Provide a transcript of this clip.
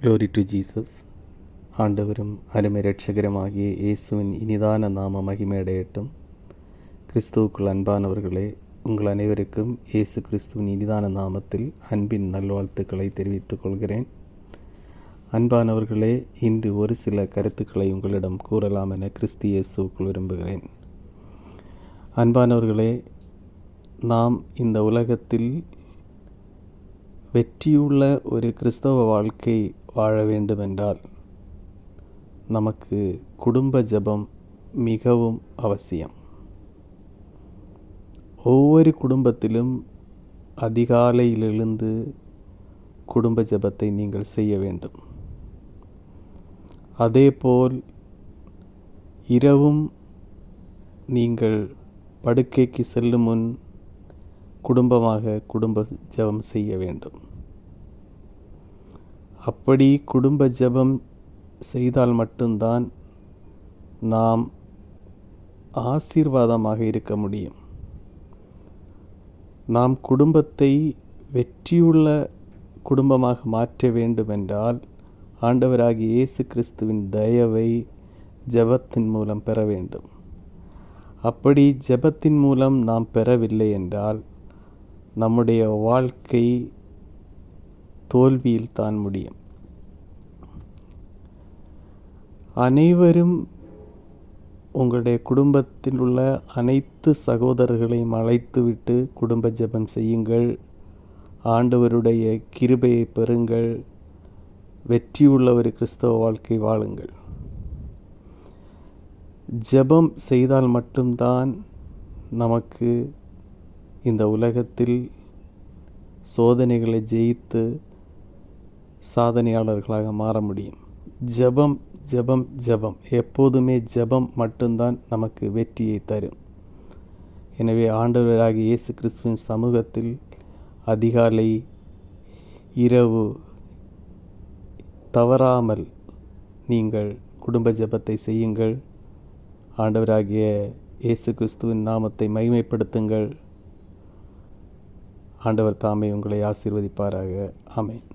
Glory to Jesus. ஆண்டவரும் அருமை இரட்சகருமாகிய இயேசுவின் இனிதான நாம மகிமையடையட்டும். கிறிஸ்துவுக்குள் அன்பானவர்களே, உங்கள் அனைவருக்கும் இயேசு கிறிஸ்துவின் இனிதான நாமத்தில் அன்பின் நல்வாழ்த்துக்களை தெரிவித்துக் கொள்கிறேன். அன்பானவர்களே, இன்று ஒரு சில கருத்துக்களை உங்களிடம் கூறலாம் என கிறிஸ்து இயேசுவுக்குள் விரும்புகிறேன். அன்பானவர்களே, நாம் இந்த உலகத்தில் வெற்றியுள்ள ஒரு கிறிஸ்தவ வாழ்க்கை வாழ வேண்டுமென்றால் நமக்கு குடும்ப ஜெபம் மிகவும் அவசியம். ஒவ்வொரு குடும்பத்திலும் அதிகாலையில் எழுந்து குடும்ப ஜெபத்தை நீங்கள் செய்ய வேண்டும். அதேபோல் இரவும் நீங்கள் படுக்கைக்கு செல்லும் முன் குடும்பமாக குடும்ப ஜெபம் செய்ய வேண்டும். அப்படி குடும்ப ஜெபம் செய்தால் மட்டும்தான் நாம் ஆசீர்வாதமாக இருக்க முடியும். நாம் குடும்பத்தை வெற்றியுள்ள குடும்பமாக மாற்ற வேண்டுமென்றால் ஆண்டவராகிய இயேசு கிறிஸ்துவின் தயவை ஜெபத்தின் மூலம் பெற வேண்டும். அப்படி ஜெபத்தின் மூலம் நாம் பெறவில்லை என்றால் நம்முடைய வாழ்க்கை தோல்வியில் தான் முடியும். அனைவரும் உங்களுடைய குடும்பத்தில் உள்ள அனைத்து சகோதரர்களையும் அழைத்துவிட்டு குடும்ப ஜெபம் செய்யுங்கள். ஆண்டவருடைய கிருபையை பெறுங்கள். வெற்றியுள்ள ஒரு கிறிஸ்தவ வாழ்க்கை வாழுங்கள். ஜெபம் செய்தால் மட்டும்தான் நமக்கு இந்த உலகத்தில் சோதனைகளை ஜெயித்து சாதனையாளர்களாக மாற முடியும். ஜெபம் ஜெபம் ஜெபம், எப்போதுமே ஜெபம் மட்டும்தான் நமக்கு வெற்றியை தரும். எனவே ஆண்டவராகிய இயேசு கிறிஸ்துவின் சமூகத்தில் அதிகாலை இரவு தவறாமல் நீங்கள் குடும்ப ஜெபத்தை செய்யுங்கள். ஆண்டவராகிய இயேசு கிறிஸ்துவின் நாமத்தை மகிமைப்படுத்துங்கள். ஆண்டவர் தாமே உங்களை ஆசீர்வதிப்பாராக. ஆமென்.